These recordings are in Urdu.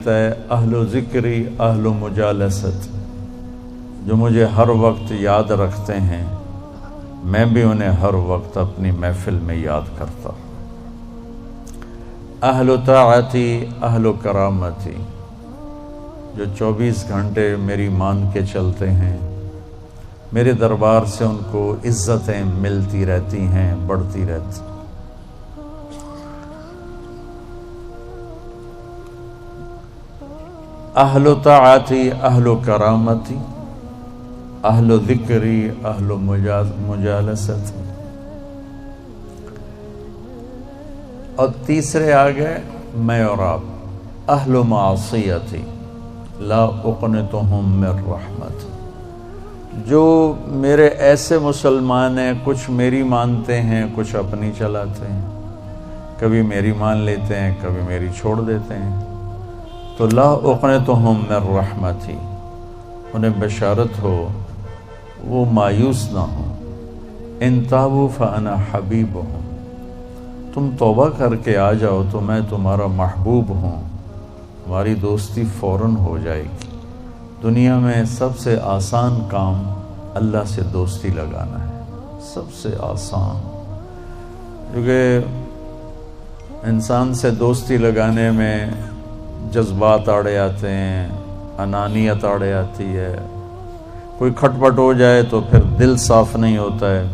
اہل و ذکری اہل و مجالست، جو مجھے ہر وقت یاد رکھتے ہیں میں بھی انہیں ہر وقت اپنی محفل میں یاد کرتا ہوں۔ اہل و طاعتی اہل و کرامتی، جو 24 گھنٹے میری مان کے چلتے ہیں، میرے دربار سے ان کو عزتیں ملتی رہتی ہیں، بڑھتی رہتی۔ اہل و طاعتی اہل و کرامتی اہل و ذکری اہل و مجالست، اور تیسرے آگئے میں اور آپ، اہل و معصیتی لا اقنطہم من رحمت، جو میرے ایسے مسلمان ہیں، کچھ میری مانتے ہیں کچھ اپنی چلاتے ہیں، کبھی میری مان لیتے ہیں کبھی میری چھوڑ دیتے ہیں، تو لا اقنطہم من رحمتی، انہیں بشارت ہو وہ مایوس نہ ہوں۔ ان تابوا فانا حبیبہم، تم توبہ کر کے آ جاؤ تو میں تمہارا محبوب ہوں، ہماری دوستی فوراً ہو جائے گی۔ دنیا میں سب سے آسان کام اللہ سے دوستی لگانا ہے، سب سے آسان، کیونکہ انسان سے دوستی لگانے میں جذبات آڑے آتے ہیں، انانیت آڑے آتی ہے، کوئی کھٹ پٹ ہو جائے تو پھر دل صاف نہیں ہوتا ہے۔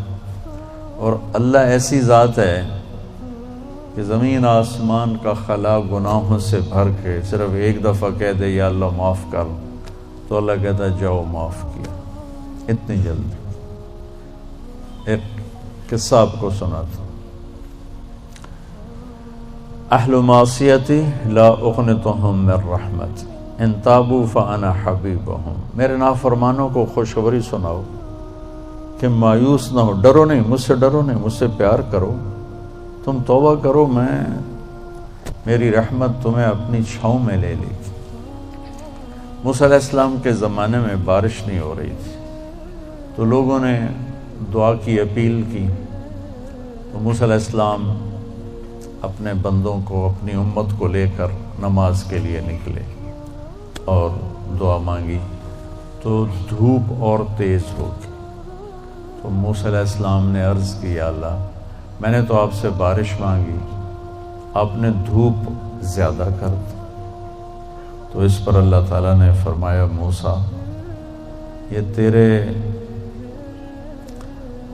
اور اللہ ایسی ذات ہے کہ زمین آسمان کا خلا گناہوں سے بھر کے صرف ایک دفعہ کہہ دے یا اللہ معاف کر، تو اللہ کہتا ہے جاؤ معاف کیا، اتنی جلدی۔ ایک قصہ آپ کو سناتا ہوں۔ اہل معصیتی لا اقنطہم من رحمت ان تابوا فانا حبیبہم، میرے نافرمانوں کو خوشخبری سناؤ کہ مایوس نہ ہو، ڈرو نہیں، مجھ سے ڈرو نہیں، مجھ سے پیار کرو، تم توبہ کرو، میری رحمت تمہیں اپنی چھاؤں میں لے لے گی۔ موسیٰ علیہ السلام کے زمانے میں بارش نہیں ہو رہی تھی، تو لوگوں نے دعا کی، اپیل کی، تو موسیٰ علیہ السلام اپنے بندوں کو، اپنی امت کو لے کر نماز کے لیے نکلے اور دعا مانگی، تو دھوپ اور تیز ہو گئی۔ تو موسیٰ علیہ السلام نے عرض کی، یا اللہ میں نے تو آپ سے بارش مانگی، آپ نے دھوپ زیادہ کر دی۔ تو اس پر اللہ تعالیٰ نے فرمایا، موسیٰ یہ تیرے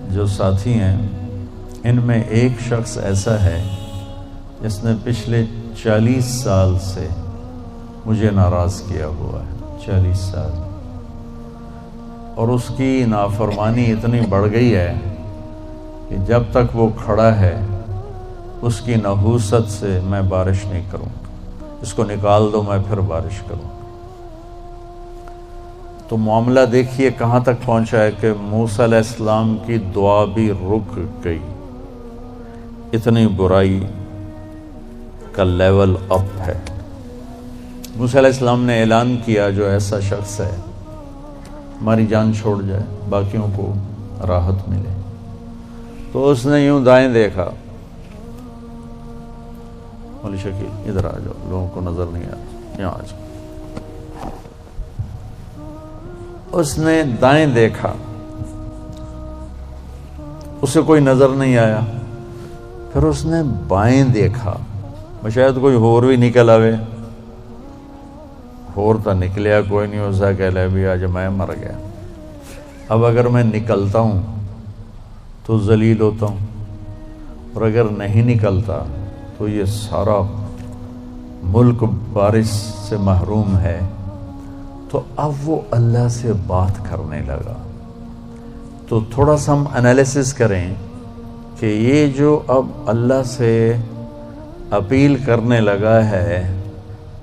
جو ساتھی ہیں ان میں ایک شخص ایسا ہے جس نے پچھلے 40 سال سے مجھے ناراض کیا ہوا ہے، 40 سال، اور اس کی نافرمانی اتنی بڑھ گئی ہے کہ جب تک وہ کھڑا ہے اس کی نحوست سے میں بارش نہیں کروں گا، اس کو نکال دو میں پھر بارش کروں گا۔ تو معاملہ دیکھیے کہاں تک پہنچا ہے کہ موسیٰ علیہ السلام کی دعا بھی رک گئی، اتنی برائی کا لیول اپ ہے۔ موسیٰ علیہ السلام نے اعلان کیا، جو ایسا شخص ہے ہماری جان چھوڑ جائے، باقیوں کو راحت ملے۔ تو اس نے یوں دائیں دیکھا، مولی شکیل ادھر آ جاؤ، لوگوں کو نظر نہیں آ رہا، یہاں آ جاؤ۔ اس نے دائیں دیکھا، اسے کوئی نظر نہیں آیا، پھر اس نے بائیں دیکھا، شاید کوئی ہور بھی نکل آوے، ہور تو نکلیا کوئی نہیں، اسا کہہ لے بھی آج میں مر گیا، اب اگر میں نکلتا ہوں تو ذلیل ہوتا ہوں، اور اگر نہیں نکلتا تو یہ سارا ملک بارش سے محروم ہے۔ تو اب وہ اللہ سے بات کرنے لگا۔ تو تھوڑا سا ہم انالیسس کریں کہ یہ جو اب اللہ سے اپیل کرنے لگا ہے،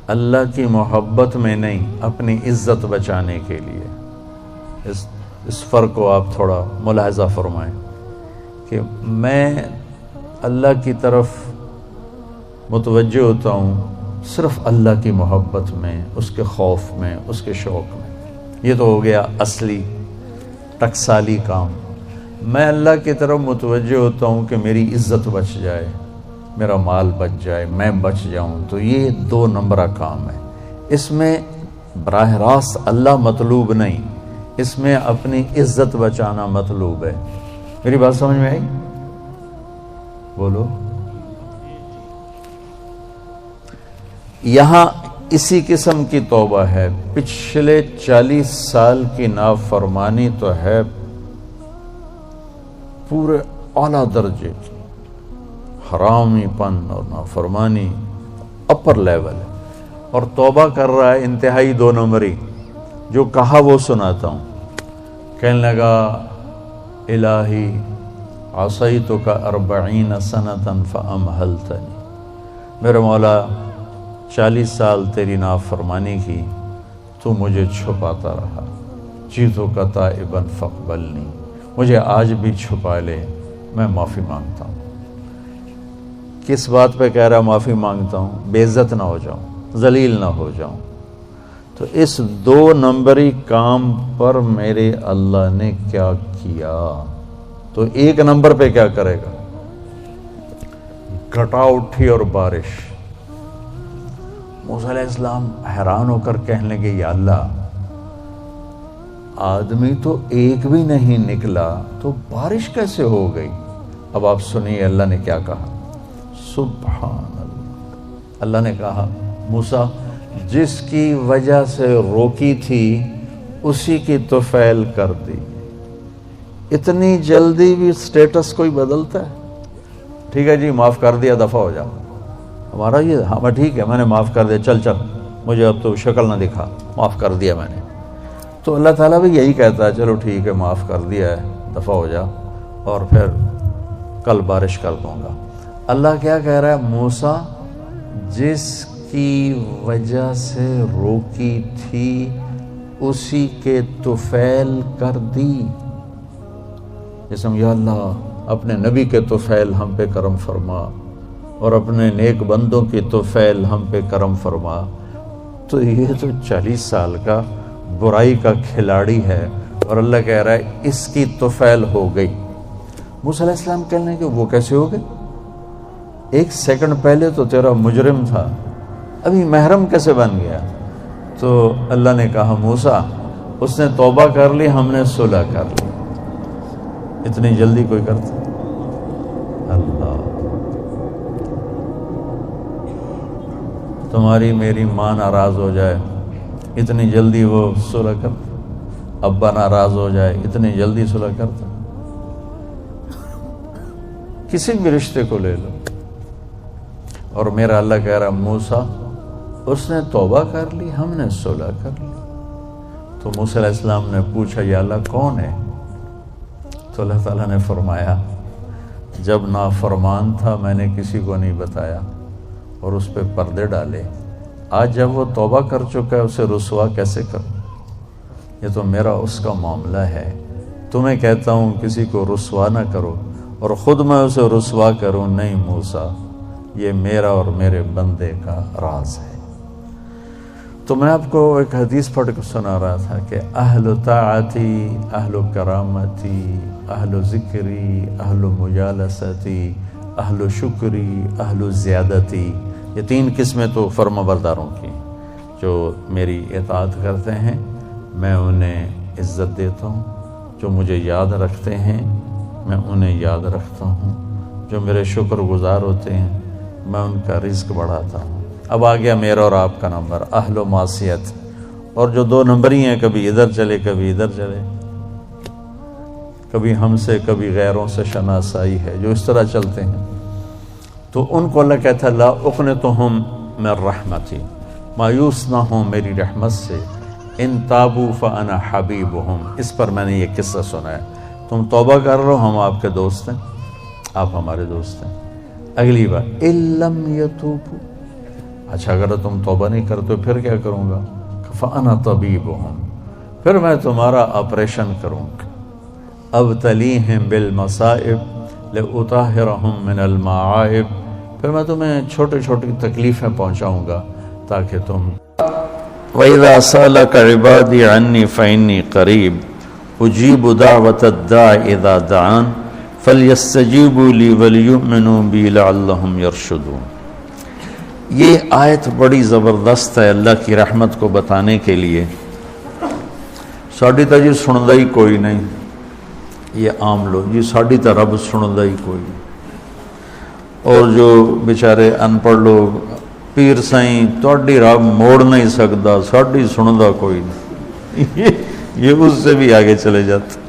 اللہ کی محبت میں نہیں، اپنی عزت بچانے کے لیے، اس فرق کو آپ تھوڑا ملاحظہ فرمائیں کہ میں اللہ کی طرف متوجہ ہوتا ہوں صرف اللہ کی محبت میں، اس کے خوف میں، اس کے شوق میں۔ یہ تو ہو گیا اصلی ٹکسالی کام۔ میں اللہ کی طرف متوجہ ہوتا ہوں کہ میری عزت بچ جائے، میرا مال بچ جائے، میں بچ جاؤں، تو یہ 2 نمبرہ کام ہے۔ اس میں براہ راست اللہ مطلوب نہیں، اس میں اپنی عزت بچانا مطلوب ہے۔ میری بات سمجھ میں آئی؟ بولو۔ یہاں اسی قسم کی توبہ ہے، پچھلے 40 سال کی نافرمانی تو ہے پورے اعلیٰ درجے کی، حرامی پن اور نافرمانی اپر لیول ہے، اور توبہ کر رہا ہے انتہائی 2 نمبری۔ جو کہا وہ سناتا ہوں۔ کہنے لگا الہی عصیتک 40 سنۃ فامہلتنی، میرے مولا 40 سال تیری نافرمانی کی، تو مجھے چھپاتا رہا، جئتک تائبا فاقبلنی، مجھے آج بھی چھپا لے، میں معافی مانگتا ہوں۔ کس بات پہ کہہ رہا معافی مانگتا ہوں؟ بے عزت نہ ہو جاؤں، ذلیل نہ ہو جاؤں۔ تو اس 2 نمبری کام پر میرے اللہ نے کیا کیا، تو 1 نمبر پہ کیا کرے گا؟ گھٹا اٹھی اور بارش۔ موسیٰ علیہ السلام حیران ہو کر کہنے لگے یا اللہ، آدمی تو ایک بھی نہیں نکلا تو بارش کیسے ہو گئی؟ اب آپ سنیے اللہ نے کیا کہا۔ سبحان اللہ، اللہ نے کہا موسیٰ جس کی وجہ سے روکی تھی اسی کی طفیل کر دی۔ اتنی جلدی بھی سٹیٹس کوئی بدلتا ہے؟ ٹھیک ہے جی معاف کر دیا، دفع ہو جاؤ۔ ہمارا یہ ہاں ٹھیک ہے، میں نے معاف کر دیا، چل مجھے اب تو شکل نہ دکھا، معاف کر دیا میں نے۔ تو اللہ تعالیٰ بھی یہی کہتا ہے چلو ٹھیک ہے معاف کر دیا ہے، دفع ہو جا، اور پھر کل بارش کر دوں گا۔ اللہ کیا کہہ رہا ہے؟ موسیٰ جس کی وجہ سے روکی تھی اسی کے طفیل کر دی۔ جسم یا اللہ اپنے نبی کے طفیل ہم پہ کرم فرما، اور اپنے نیک بندوں کی طفیل ہم پہ کرم فرما۔ تو یہ تو 40 سال کا برائی کا کھلاڑی ہے، اور اللہ کہہ رہا ہے اس کی طفیل ہو گئی۔ موسیٰ علیہ السلام کہنے کہ وہ کیسے ہو گئی؟ 1 سیکنڈ پہلے تو تیرا مجرم تھا، ابھی محرم کیسے بن گیا؟ تو اللہ نے کہا موسیٰ اس نے توبہ کر لی، ہم نے صلح کر لی۔ اتنی جلدی کوئی کرتا؟ اللہ، تمہاری میری ماں ناراض ہو جائے اتنی جلدی وہ صلح کرتا؟ ابا ناراض ہو جائے اتنی جلدی صلح کرتا؟ کسی بھی رشتے کو لے لو، اور میرا اللہ کہہ رہا موسیٰ اس نے توبہ کر لی، ہم نے صلح کر لی۔ تو موسیٰ علیہ السلام نے پوچھا یا اللہ کون ہے؟ تو اللہ تعالیٰ نے فرمایا جب نافرمان تھا میں نے کسی کو نہیں بتایا اور اس پہ پردے ڈالے، آج جب وہ توبہ کر چکا ہے اسے رسوا کیسے کروں؟ یہ تو میرا اس کا معاملہ ہے، تمہیں کہتا ہوں کسی کو رسوا نہ کرو اور خود میں اسے رسوا کروں نہیں موسیٰ، یہ میرا اور میرے بندے کا راز ہے۔ تو میں آپ کو ایک حدیث پڑھ کے سنا رہا تھا کہ اہل طاعتی، اہل کرامتی، اہل ذکری، اہل مجالستی، اہل شکری، اہل زیادتی، یہ 3 قسمیں تو فرما برداروں کی جو میری اطاعت کرتے ہیں میں انہیں عزت دیتا ہوں، جو مجھے یاد رکھتے ہیں میں انہیں یاد رکھتا ہوں، جو میرے شکر گزار ہوتے ہیں میں ان کا رزق بڑھاتا ہوں۔ اب آ گیا میرا اور آپ کا نمبر، اہل و معصیت، اور جو 2 نمبری ہیں کبھی ادھر چلے کبھی ادھر چلے، کبھی ہم سے کبھی غیروں سے شناسائی ہے، جو اس طرح چلتے ہیں، تو ان کو اللہ کہتا ہے لا اقنطہم من رحمتی، مایوس نہ ہوں میری رحمت سے، ان تابوا فانا حبیبہم۔ اس پر میں نے یہ قصہ سنا ہے، تم توبہ کر رہے ہو ہم آپ کے دوست ہیں، آپ ہمارے دوست ہیں۔ اگلی بار ان لم یتوبوا، اچھا اگر تم توبہ نہیں کرتے پھر کیا کروں گا؟ فانا طبیبہم، پھر میں تمہارا آپریشن کروں گا۔ ابتلیہم بالمصائب لأطہرہم من المعائب، پھر میں تمہیں چھوٹی چھوٹی تکلیفیں پہنچاؤں گا تاکہ تم وَإِذَا سَأَلَكَ عِبَادِي عَنِّي فَإِنِّي قَرِيبٌ أُجِيبُ دَعْوَةَ الدَّاعِ إِذَا دَعَانِ فَلْيَسْتَجِيبُوا لِي وَلْيُؤْمِنُوا بِي لَعَلَّهُمْ يَرْشُدُونَ۔ یہ آیت بڑی زبردست ہے اللہ کی رحمت کو بتانے کے لیے. ساڈی تا جی سندا ہی کوئی نہیں، یہ عام لوگ جی ساڈی تا رب سندا ہی کوئی نہیں. اور جو بیچارے ان پڑھ لوگ پیر سائیں تہاڈی رب موڑ نہیں سکتا، ساڈی سندا کوئی نہیں. یہ اس سے بھی آگے چلے جاتے.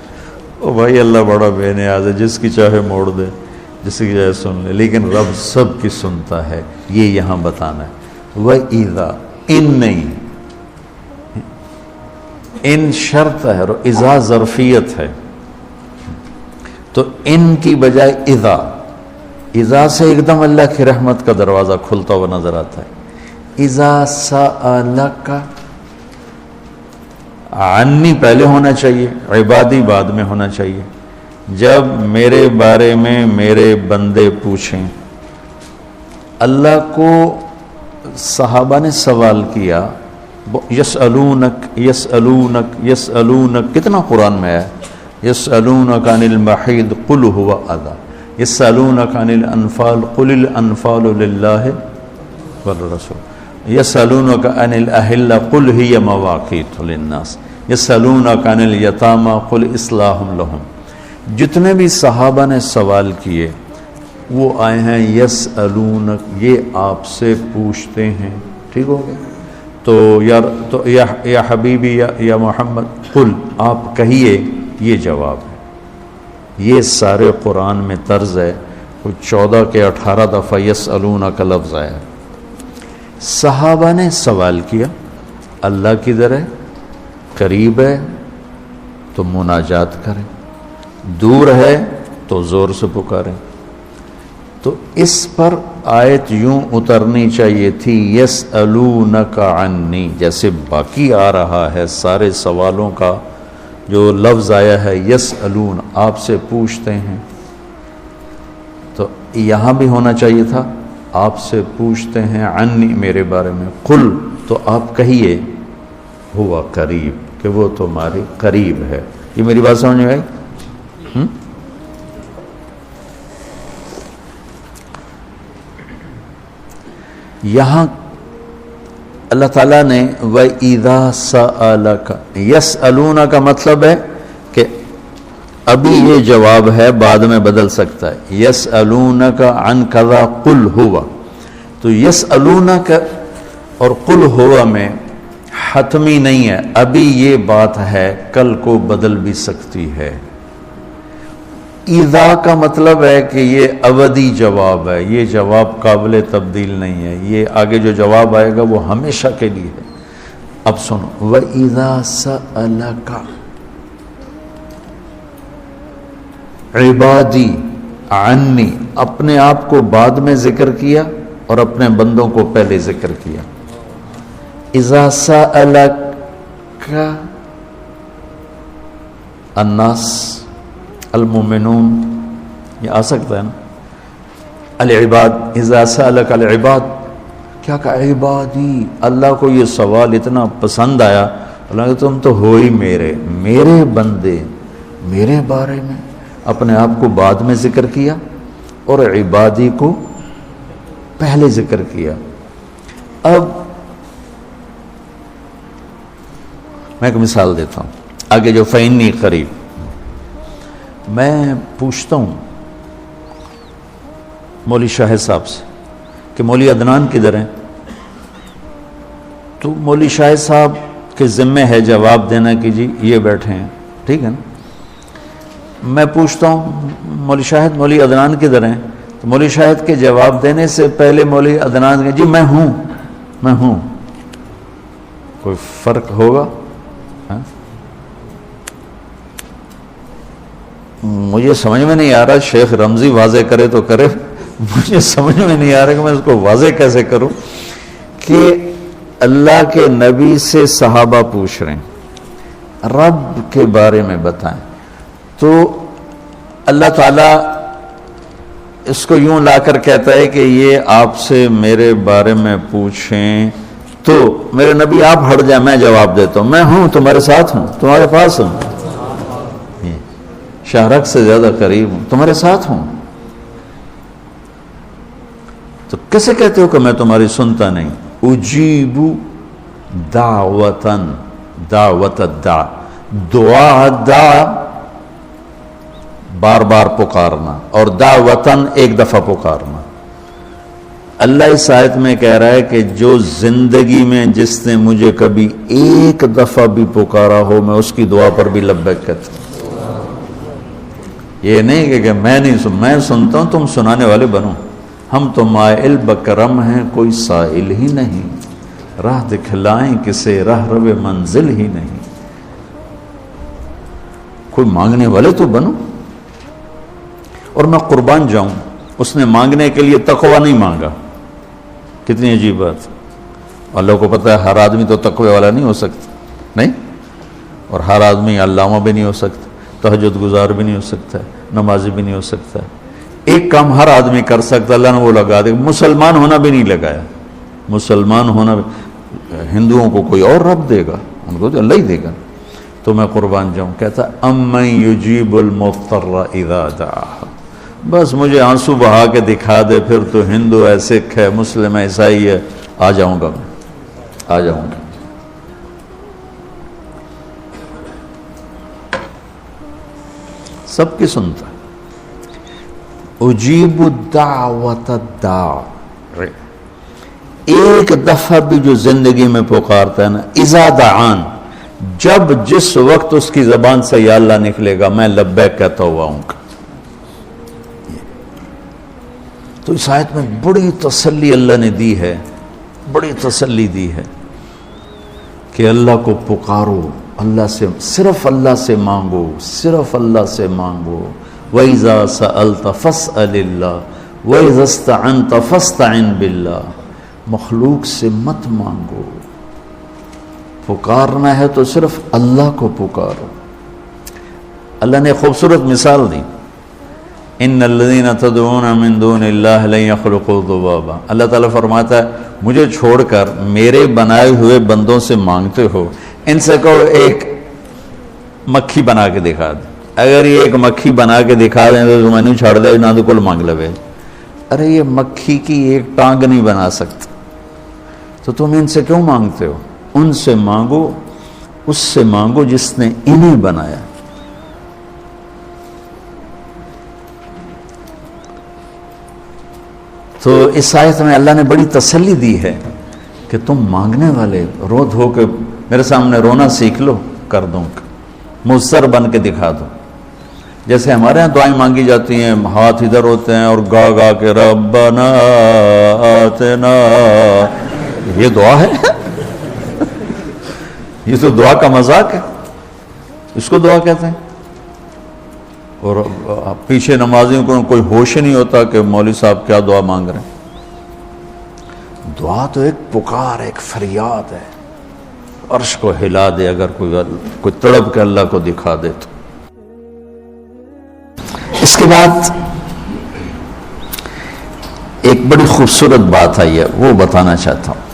او بھائی اللہ بڑا بے نیاز ہے، جس کی چاہے موڑ دے، جس کی چاہے سن لے، لیکن رب سب کی سنتا ہے. یہ یہاں بتانا ہے. وَإِذَا ان نہیں، ان شرط ہے اور اذا ظرفیت ہے، تو ان کی بجائے اذا سے ایک دم اللہ کی رحمت کا دروازہ کھلتا ہوا نظر آتا ہے. اذا سألک عنی پہلے ہونا چاہیے، عبادی بعد میں ہونا چاہیے. جب میرے بارے میں میرے بندے پوچھیں، اللہ کو صحابہ نے سوال کیا. یسألونک یسألونک یسألونک کتنا قرآن میں ہے. یسألونک عن المحیض قل هو اذی، یسألونک عن الانفال قل الانفال للہ والرسول، یسألونک عن الاہلہ قل ہی مواقیت للناس، یسألونک عن الیتامى قل اصلاح لہم. جتنے بھی صحابہ نے سوال کیے وہ آئے ہیں یسألونک، یہ آپ سے پوچھتے ہیں. ٹھیک ہو گیا؟ تو یا حبیبی یا محمد قل، آپ کہیے، یہ جواب ہے. یہ سارے قرآن میں طرز ہے. کوئی 14 کے 18 دفعہ یسألونک کا لفظ آیا. صحابہ نے سوال کیا، اللہ کدھر ہے؟ قریب ہے تو مناجات کریں، دور ہے تو زور سے پکاریں. تو اس پر آیت یوں اترنی چاہیے تھی یسألونک عنی، جیسے باقی آ رہا ہے سارے سوالوں کا جو لفظ آیا ہے یسألون، آپ سے پوچھتے ہیں. تو یہاں بھی ہونا چاہیے تھا آپ سے پوچھتے ہیں عنی، میرے بارے میں. قل، تو آپ کہیے ہوا قریب، کہ وہ تمہارے قریب ہے. یہ میری بات سمجھ میں آئی؟ یہاں اللہ تعالیٰ نے وَإِذَا سَأَلَكَ، یسألون کا مطلب ہے کہ ابھی یہ جواب ہے، بعد میں بدل سکتا ہے. یسألونک عن کذا قل ہوا، تو یسألونک اور قل ہوا میں حتمی نہیں ہے، ابھی یہ بات ہے، کل کو بدل بھی سکتی ہے. اذا کا مطلب ہے کہ یہ ابدی جواب ہے، یہ جواب قابل تبدیل نہیں ہے، یہ آگے جو جواب آئے گا وہ ہمیشہ کے لیے ہے. اب سنو، وَإِذَا سَأَلَكَ عبادی عنی، اپنے آپ کو بعد میں ذکر کیا اور اپنے بندوں کو پہلے ذکر کیا. اذا سألک الناس المؤمنون، یہ آ سکتا ہے نا. العباد، اذا سألک العباد، کیا کہا؟ عبادی. اللہ کو یہ سوال اتنا پسند آیا، اللہ کہ تم تو ہو ہی میرے بندے، میرے بارے میں اپنے آپ کو بعد میں ذکر کیا اور عبادی کو پہلے ذکر کیا. اب میں ایک مثال دیتا ہوں آگے جو فإنی قریب. میں پوچھتا ہوں مولوی شاہد صاحب سے کہ مولوی عدنان کدھر ہیں؟ تو مولوی شاہد صاحب کے ذمہ ہے جواب دینا کہ جی یہ بیٹھے ہیں، ٹھیک ہے نا. میں پوچھتا ہوں مولوی شاہد مولوی عدنان کدھر ہیں؟ تو مولوی شاہد کے جواب دینے سے پہلے مولوی عدنان کہ جی میں ہوں. کوئی فرق ہوگا؟ مجھے سمجھ میں نہیں آ رہا. شیخ رمزی واضح کرے تو کرے، مجھے سمجھ میں نہیں آ رہا کہ میں اس کو واضح کیسے کروں کہ اللہ کے نبی سے صحابہ پوچھ رہے ہیں رب کے بارے میں بتائیں. تو اللہ تعالیٰ اس کو یوں لا کر کہتا ہے کہ یہ آپ سے میرے بارے میں پوچھیں تو میرے نبی آپ ہٹ جائیں، میں جواب دیتا ہوں. میں ہوں، تمہارے ساتھ ہوں، تمہارے پاس ہوں، شہرک سے زیادہ قریب ہوں، تمہارے ساتھ ہوں. تو کیسے کہتے ہو کہ میں تمہاری سنتا نہیں؟ اجیب دعوتن، دعوت الدع، دعا دعا بار بار پکارنا، اور دعوتن ایک دفعہ پکارنا۔ اللہ اس آیت میں کہہ رہا ہے کہ جو زندگی میں جس نے مجھے کبھی ایک دفعہ بھی پکارا ہو میں اس کی دعا پر بھی لبیک کہتا ہوں۔ یہ نہیں کہ میں سنتا ہوں تم سنانے والے بنو، ہم تو مائل بکرم ہیں کوئی سائل ہی نہیں، راہ دکھلائیں کسے راہ رو منزل ہی نہیں، کوئی مانگنے والے تو بنو۔ اور میں قربان جاؤں، اس نے مانگنے کے لیے تقوی نہیں مانگا، کتنی عجیب بات۔ اللہ کو پتہ ہے ہر آدمی تو تقوی والا نہیں ہو سکتا، نہیں، اور ہر آدمی علامہ بھی نہیں ہو سکتا، تہجد گزار بھی نہیں ہو سکتا، نمازی بھی نہیں ہو سکتا۔ ایک کام ہر آدمی کر سکتا، اللہ نے وہ لگا دے، مسلمان ہونا بھی نہیں لگایا۔ مسلمان ہونا بھی، ہندوؤں کو کوئی اور رب دے گا، ان کو تو اللہ ہی دے گا۔ تو میں قربان جاؤں، کہتا امن یجیب المضطر اذا دعاہ، بس مجھے آنسو بہا کے دکھا دے، پھر تو ہندو ہے، سکھ ہے، مسلم ہے، عیسائی ہے، آ جاؤں گا، میں آ جاؤں گا۔ سب کی سنتا، اجیب دعوت الداع، ایک دفعہ بھی جو زندگی میں پکارتا ہے نا، اذا دعان، جب جس وقت اس کی زبان سے یا اللہ نکلے گا میں لبیک کہتا ہوا ہوں گا۔ تو اس آیت میں بڑی تسلی اللہ نے دی ہے، بڑی تسلی دی ہے کہ اللہ کو پکارو، اللہ سے، صرف اللہ سے مانگو، صرف اللہ سے مانگو۔ وَإِذَا سَأَلْتَ فَاسْأَلِ اللَّهِ وَإِذَا اسْتَعَنْتَ فَاسْتَعِنْ بِاللَّهِ، مخلوق سے مت مانگو، پکارنا ہے تو صرف اللہ کو پکارو۔ اللہ نے خوبصورت مثال دی، ان الذین تدعون من دون اللہ لن یخلقوا ذبابا، اللہ تعالیٰ فرماتا ہے مجھے چھوڑ کر میرے بنائے ہوئے بندوں سے مانگتے ہو، ان سے کہو ایک مکھی بنا کے دکھا دے، اگر یہ ایک مکھی بنا کے دکھا دیں تو میں نے چھاڑ دے نہ تو کل مانگ لوے۔ ارے یہ مکھی کی ایک ٹانگ نہیں بنا سکتا، تو تم ان سے کیوں مانگتے ہو؟ ان سے مانگو، اس سے مانگو جس نے انہیں بنایا۔ تو اس آیت میں اللہ نے بڑی تسلی دی ہے کہ تم مانگنے والے رو دھو کے میرے سامنے رونا سیکھ لو، کر دوں گا، مضطر بن کے دکھا دو۔ جیسے ہمارے یہاں دعائیں مانگی جاتی ہیں، ہاتھ ادھر ہوتے ہیں اور گا گا کے ربنا آتنا، یہ دعا ہے؟ یہ تو دعا کا مذاق ہے، اس کو دعا کہتے ہیں۔ اور پیچھے نمازیوں کو کوئی ہوش نہیں ہوتا کہ مولوی صاحب کیا دعا مانگ رہے ہیں۔ دعا تو ایک پکار، ایک فریاد ہے، عرش کو ہلا دے اگر کوئی تڑپ کے اللہ کو دکھا دے تو۔ اس کے بعد ایک بڑی خوبصورت بات آئی ہے، وہ بتانا چاہتا ہوں۔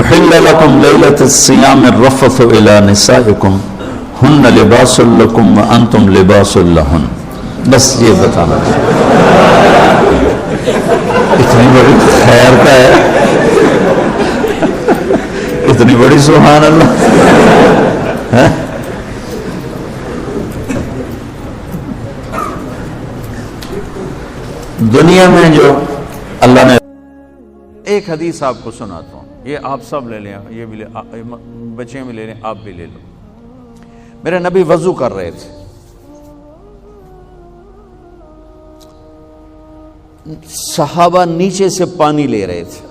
احل لکم لیلۃ الصیام الرفث الی نسائکم ہن لباس لکم وانتم لباس لہن، بس یہ بتانا اتنی بڑی خیر کا ہے، اتنی بڑی سبحان اللہ۔ دنیا میں جو اللہ نے، ایک حدیث آپ کو سناتا ہوں، یہ آپ سب لے لیں، یہ بھی لے، بچے بھی لے لیں، آپ بھی لے لو۔ میرے نبی وضو کر رہے تھے، صحابہ نیچے سے پانی لے رہے تھے،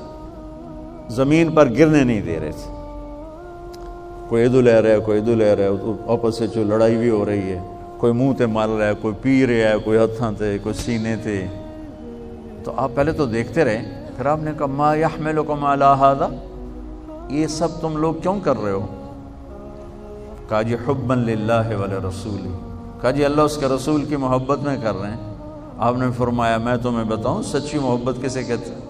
زمین پر گرنے نہیں دے رہے تھے، کوئی ادھر لے رہا ہے، کوئی ادھر لے رہا ہے، آپس سے جو لڑائی بھی ہو رہی ہے، کوئی منہ تے مار رہا ہے، کوئی پی رہا ہے، کوئی ہتھاں تے، کوئی سینے تے۔ تو آپ پہلے تو دیکھتے رہے، پھر آپ نے کہا ما یحملکم علی ھذا، یہ سب تم لوگ کیوں کر رہے ہو؟ کہا جی حبا للہ ولرسولہ، کہا جی اللہ اس کے رسول کی محبت میں کر رہے ہیں۔ آپ نے فرمایا میں تمہیں بتاؤں سچی محبت کسے کہتے ہیں؟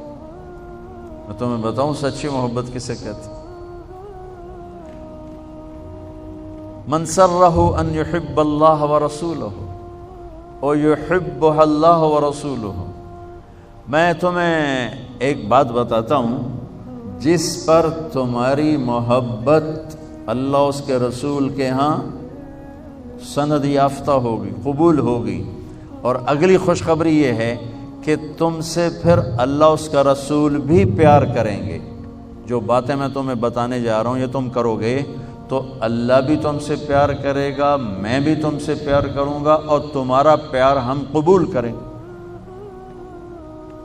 میں تمہیں بتاؤں سچی محبت کسے کہتے ہیں؟ من سرہ ان یحب اللہ ورسولہ او یحبہ اللہ ورسولہ، میں تمہیں ایک بات بتاتا ہوں جس پر تمہاری محبت اللہ اس کے رسول کے ہاں سند یافتہ ہوگی، قبول ہوگی، اور اگلی خوشخبری یہ ہے کہ تم سے پھر اللہ اس کا رسول بھی پیار کریں گے۔ جو باتیں میں تمہیں بتانے جا رہا ہوں یہ تم کرو گے تو اللہ بھی تم سے پیار کرے گا، میں بھی تم سے پیار کروں گا، اور تمہارا پیار ہم قبول کریں گے۔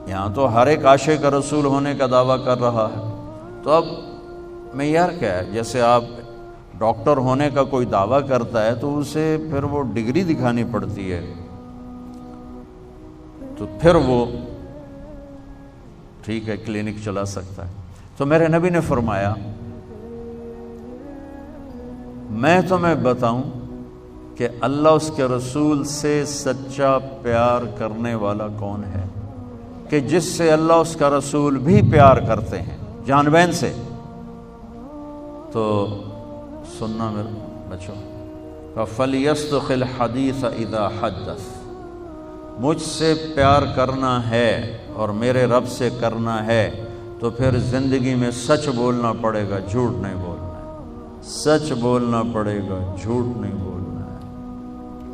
یہاں تو ہر ایک عاشق رسول ہونے کا دعویٰ کر رہا ہے، تو اب معیار کیا ہے؟ جیسے آپ ڈاکٹر ہونے کا کوئی دعویٰ کرتا ہے تو اسے پھر وہ ڈگری دکھانی پڑتی ہے، تو پھر وہ ٹھیک ہے کلینک چلا سکتا ہے۔ تو میرے نبی نے فرمایا میں تمہیں بتاؤں کہ اللہ اس کے رسول سے سچا پیار کرنے والا کون ہے، کہ جس سے اللہ اس کا رسول بھی پیار کرتے ہیں جان بین سے۔ تو سننا میرے بچوں، فَلْيَصْدُقِ الْحَدِيثَ إِذَا حَدَّثَ، مجھ سے پیار کرنا ہے اور میرے رب سے کرنا ہے تو پھر زندگی میں سچ بولنا پڑے گا، جھوٹ نہیں بولنا ہے۔ سچ بولنا پڑے گا، جھوٹ نہیں بولنا ہے،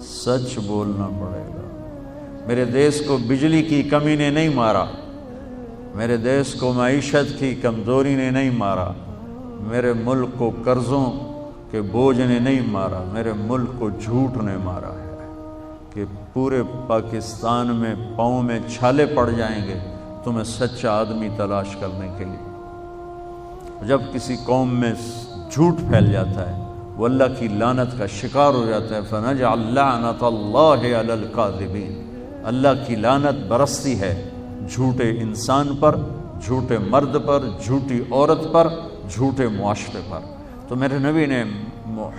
سچ بولنا پڑے گا۔ میرے دیش کو بجلی کی کمی نے نہیں مارا، میرے دیش کو معیشت کی کمزوری نے نہیں مارا، میرے ملک کو قرضوں کے بوجھ نے نہیں مارا، میرے ملک کو جھوٹ نے مارا ہے کہ پورے پاکستان میں پاؤں میں چھالے پڑ جائیں گے تمہیں سچا آدمی تلاش کرنے کے لیے۔ جب کسی قوم میں جھوٹ پھیل جاتا ہے وہ اللہ کی لعنت کا شکار ہو جاتا ہے، فَنَجْعَلْ لَعْنَةَ اللَّهِ عَلَى الْكَاذِبِينَ، اللہ کی لعنت برستی ہے جھوٹے انسان پر، جھوٹے مرد پر، جھوٹی عورت پر، جھوٹے معاشرے پر۔ تو میرے نبی نے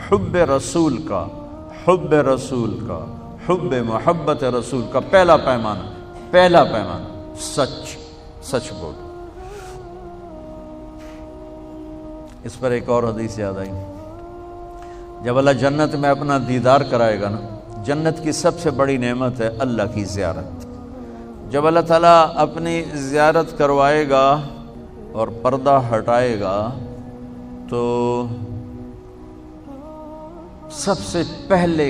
حب رسول کا، حب رسول کا، حب محبت رسول کا پہلا پیمانہ سچ بول۔ اس پر ایک اور حدیث یاد آئی، جب اللہ جنت میں اپنا دیدار کرائے گا نا، جنت کی سب سے بڑی نعمت ہے اللہ کی زیارت۔ جب اللہ تعالیٰ اپنی زیارت کروائے گا اور پردہ ہٹائے گا تو سب سے پہلے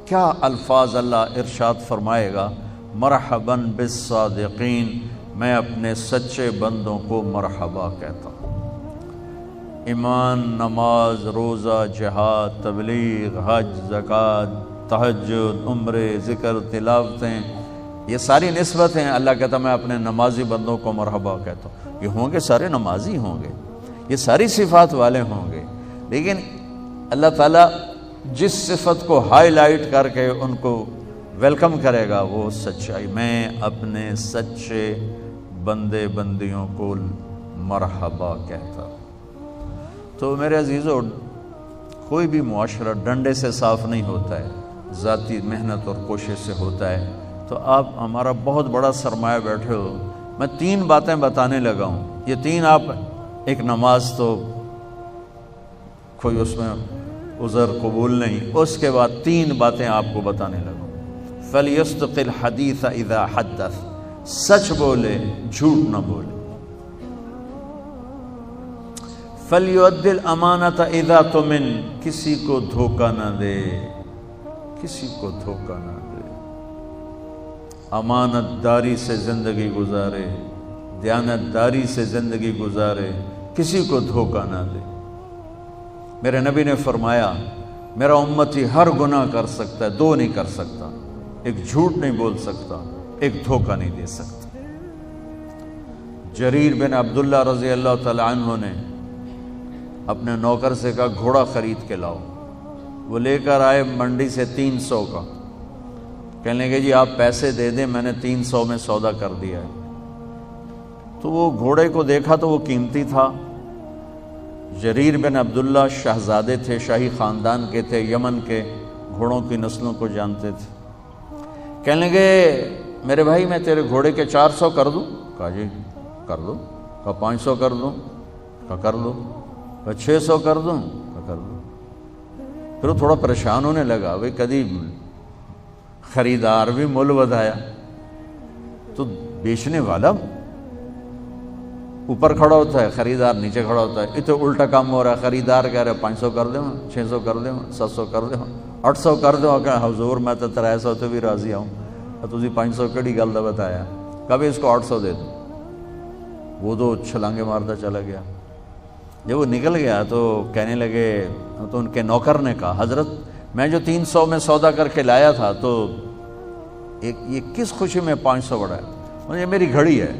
کیا الفاظ اللہ ارشاد فرمائے گا؟ مرحباً بالصادقین، میں اپنے سچے بندوں کو مرحبا کہتا ہوں۔ ایمان، نماز، روزہ، جہاد، تبلیغ، حج، زکوٰۃ، تہجد، عمرے، ذکر، تلاوتیں، یہ ساری نسبتیں اللہ کہتا میں اپنے نمازی بندوں کو مرحبا کہتا ہوں۔ یہ ہوں گے سارے نمازی ہوں گے، یہ ساری صفات والے ہوں گے، لیکن اللہ تعالیٰ جس صفت کو ہائی لائٹ کر کے ان کو ویلکم کرے گا وہ سچائی۔ میں اپنے سچے بندے بندیوں کو مرحبا کہتا ہوں۔ تو میرے عزیزو، کوئی بھی معاشرہ ڈنڈے سے صاف نہیں ہوتا ہے، ذاتی محنت اور کوشش سے ہوتا ہے۔ تو آپ ہمارا بہت بڑا سرمایہ بیٹھے ہو، میں 3 باتیں بتانے لگا ہوں، یہ 3 آپ، ایک نماز تو کوئی اس میں عذر قبول نہیں، اس کے بعد 3 باتیں آپ کو بتانے لگا ہوں۔ فَلْيَصْدُقِ الْحَدِيثَ إِذَا حَدَّثَ، سچ بولے، جھوٹ نہ بولے۔ فَلْيُؤَدِّ الْأَمَانَةَ إِذَا تُؤْمِنَ، کسی کو دھوکہ نہ دے، کسی کو دھوکہ نہ دے، امانت داری سے زندگی گزارے، دیانت داری سے زندگی گزارے، کسی کو دھوکہ نہ دے۔ میرے نبی نے فرمایا میرا امتی ہر گناہ کر سکتا ہے، 2 نہیں کر سکتا، ایک جھوٹ نہیں بول سکتا، ایک دھوکہ نہیں دے سکتا۔ جریر بن عبداللہ رضی اللہ تعالی عنہ نے اپنے نوکر سے کہا گھوڑا خرید کے لاؤ، وہ لے کر آئے منڈی سے 300 کا، کہنے لگے جی آپ پیسے دے دیں، میں نے 300 میں سودا کر دیا ہے۔ تو وہ گھوڑے کو دیکھا تو وہ قیمتی تھا۔ جریر بن عبداللہ شہزادے تھے، شاہی خاندان کے تھے، یمن کے گھوڑوں کی نسلوں کو جانتے تھے۔ کہنے لگے میرے بھائی میں تیرے گھوڑے کے 400 کر دوں؟ کہا جی کر دو۔ کہا 500 کر دوں؟ کہا کر دو۔ کہا 600 کر دوں؟ کہا کر دو۔ پھر وہ تھوڑا پریشان ہونے لگا، بھئی کدی خریدار بھی مول ودایا، تو بیچنے والا اوپر کھڑا ہوتا ہے، خریدار نیچے کھڑا ہوتا ہے. یہ تو الٹا کام ہو رہا ہے. خریدار کہہ رہے 500 کر دو، 600 کر دو، 700 کر دو، 800 کر دو. کہ حضور میں تو 300 تو بھی راضی ہوں، تسی 500 کڑی گل دا بتایا، کبھی اس کو 800 دے دو. وہ تو چھلانگے مارتا چلا گیا. جب وہ نکل گیا تو کہنے لگے، تو ان کے نوکر نے کہا حضرت میں جو 300 میں سودا کر کے لایا تھا تو یہ کس خوشی میں 500 بڑھا ہے؟ یہ میری گھڑی ہے،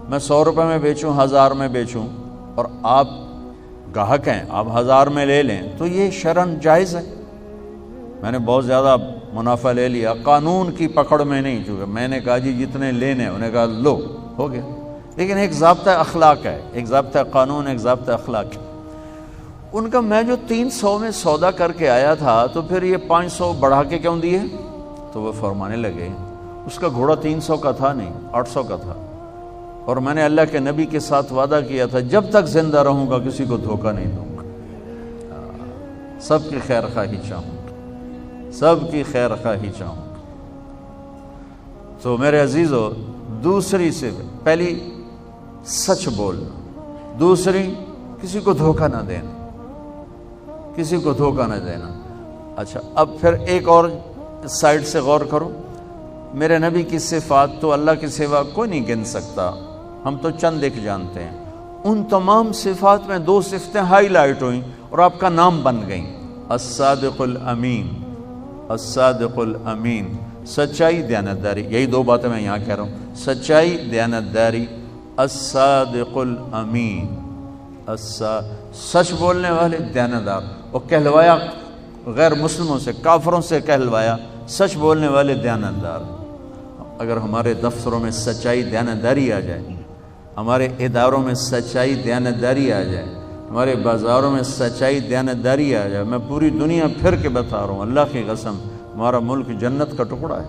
میں 100 روپے میں بیچوں، 1000 میں بیچوں، اور آپ گاہک ہیں، آپ 1000 میں لے لیں تو یہ شرعاً جائز ہے. میں نے بہت زیادہ منافع لے لیا، قانون کی پکڑ میں نہیں، چونکہ میں نے کہا جی جتنے لینے، انہوں نے کہا لو، ہو گیا. لیکن ایک ضابطہ اخلاق ہے، ایک ضابطہ قانون، ایک ضابطہ اخلاق ہے. ان کا میں جو 300 میں سودا کر کے آیا تھا تو پھر یہ 500 بڑھا کے کیوں دیے؟ تو وہ فرمانے لگے اس کا گھوڑا 300 کا تھا نہیں، 800 کا تھا، اور میں نے اللہ کے نبی کے ساتھ وعدہ کیا تھا جب تک زندہ رہوں گا کسی کو دھوکہ نہیں دوں گا، سب کی خیر خواہی چاہوں گا، سب کی خیر خواہی چاہوں گا. تو میرے عزیزو، دوسری سے پہلی سچ بولنا، دوسری کسی کو دھوکہ نہ دینا، کسی کو دھوکہ نہ دینا. اچھا اب پھر ایک اور سائڈ سے غور کرو. میرے نبی کی صفات تو اللہ کے سوا کوئی نہیں گن سکتا، ہم تو چند ایک جانتے ہیں. ان تمام صفات میں 2 صفتیں ہائی لائٹ ہوئیں اور آپ کا نام بن گئیں، الصادق الامین، الصادق الامین، سچائی دیانتداری. یہی 2 باتیں میں یہاں کہہ رہا ہوں، سچائی دیانتداری، الصادق الامین، سچ بولنے والے دیانتدار. وہ کہلوایا غیر مسلموں سے، کافروں سے کہلوایا سچ بولنے والے دیانتدار. اگر ہمارے دفتروں میں سچائی دیانتداری آ جائے، ہمارے اداروں میں سچائی دیانتداری آ جائے، ہمارے بازاروں میں سچائی دیانتداری آ جائے، میں پوری دنیا پھر کے بتا رہا ہوں، اللہ کی قسم ہمارا ملک جنت کا ٹکڑا ہے.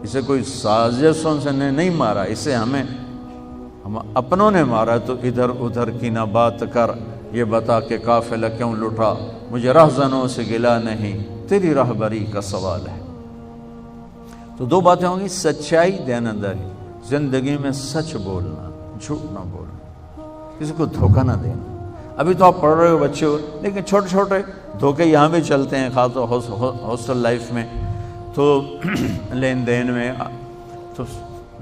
اسے کوئی سازشوں سے نہیں مارا، اسے ہم اپنوں نے مارا. تو ادھر ادھر کی نہ بات کر، یہ بتا کہ قافلہ کیوں لٹا، مجھے رہزنوں سے گلا نہیں، تیری راہبری کا سوال ہے. تو 2 باتیں ہوں گی، سچائی دیانتداری، زندگی میں سچ بولنا، جھوٹ نہ بولنا، کسی کو دھوکہ نہ دینا. ابھی تو آپ پڑھ رہے ہو بچے ہو، لیکن چھوٹے چھوٹے دھوکے یہاں بھی چلتے ہیں، خاص طور ہاسٹل لائف میں، تو لین دین میں. تو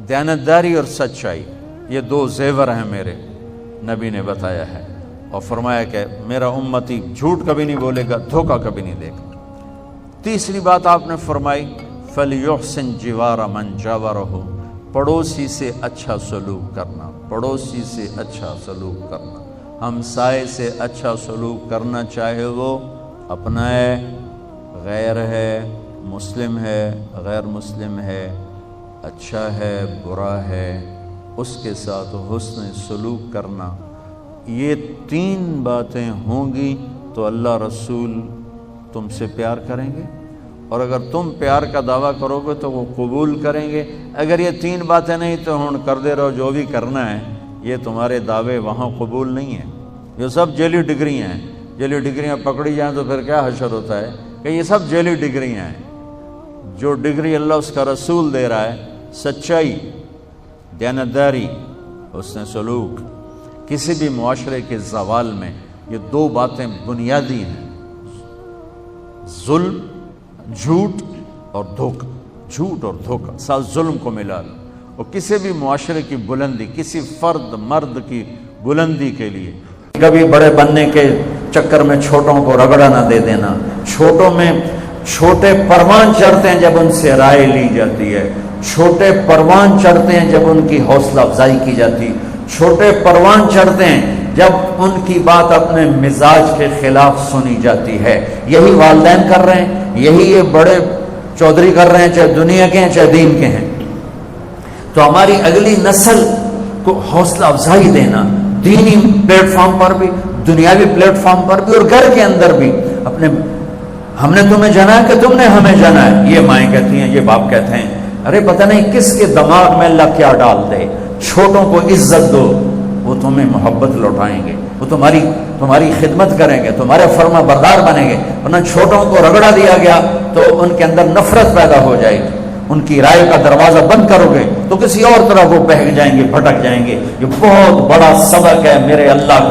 دیانتداری اور سچائی یہ 2 زیور ہیں میرے نبی نے بتایا ہے، اور فرمایا کہ میرا امتی جھوٹ کبھی نہیں بولے گا، دھوکہ کبھی نہیں دے گا. تیسری بات آپ نے فرمائی فَلْيُحْسِنْ جِوَارَ مَنْ جَاوَرَهُ، پڑوسی سے اچھا سلوک کرنا، پڑوسی سے اچھا سلوک کرنا، ہمسائے سے اچھا سلوک کرنا، چاہے وہ اپنا ہے، غیر ہے، مسلم ہے، غیر مسلم ہے، اچھا ہے، برا ہے، اس کے ساتھ حسن سلوک کرنا. یہ 3 باتیں ہوں گی تو اللہ رسول تم سے پیار کریں گے، اور اگر تم پیار کا دعویٰ کرو گے تو وہ قبول کریں گے. اگر یہ 3 باتیں نہیں تو ہن کر دے رہو جو بھی کرنا ہے، یہ تمہارے دعوے وہاں قبول نہیں ہیں. یہ سب جعلی ڈگریاں ہیں، جعلی ڈگریاں پکڑی جائیں تو پھر کیا حشر ہوتا ہے کہ یہ سب جعلی ڈگریاں ہیں. جو ڈگری اللہ اس کا رسول دے رہا ہے، سچائی، دیانتداری، حسن سلوک، کسی بھی معاشرے کے زوال میں یہ 2 باتیں بنیادی ہیں، ظلم، جھوٹ اور دھوکہ. جھوٹ اور دھوکہ ساتھ ظلم کو ملا لو. اور کسی بھی معاشرے کی بلندی، کسی فرد مرد کی بلندی کے لیے کبھی بڑے بننے کے چکر میں چھوٹوں کو رگڑا نہ دے دینا. چھوٹوں میں چھوٹے پروان چڑھتے ہیں جب ان سے رائے لی جاتی ہے، چھوٹے پروان چڑھتے ہیں جب ان کی حوصلہ افزائی کی جاتی، چھوٹے پروان چڑھتے ہیں جب ان کی بات اپنے مزاج کے خلاف سنی جاتی ہے. یہی والدین کر رہے ہیں، یہی یہ بڑے چودھری کر رہے ہیں، چاہے دنیا کے ہیں چاہے دین کے ہیں. تو ہماری اگلی نسل کو حوصلہ افزائی دینا، دینی پلیٹ فارم پر بھی، دنیاوی پلیٹ فارم پر بھی، اور گھر کے اندر بھی. اپنے ہم نے تمہیں جانا ہے کہ تم نے ہمیں جانا ہے، یہ مائیں کہتی ہیں، یہ باپ کہتے ہیں. ارے پتہ نہیں کس کے دماغ میں اللہ کیا ڈال دے. چھوٹوں کو عزت دو، وہ تمہیں محبت لوٹائیں گے، وہ تمہاری خدمت کریں گے، تمہارے فرما بردار بنیں گے. ورنہ چھوٹوں کو رگڑا دیا گیا تو ان کے اندر نفرت پیدا ہو جائے گی، ان کی رائے کا دروازہ بند کرو گے تو کسی اور طرح وہ بہک جائیں گے، بھٹک جائیں گے۔ یہ بہت بڑا سبق ہے میرے اللہ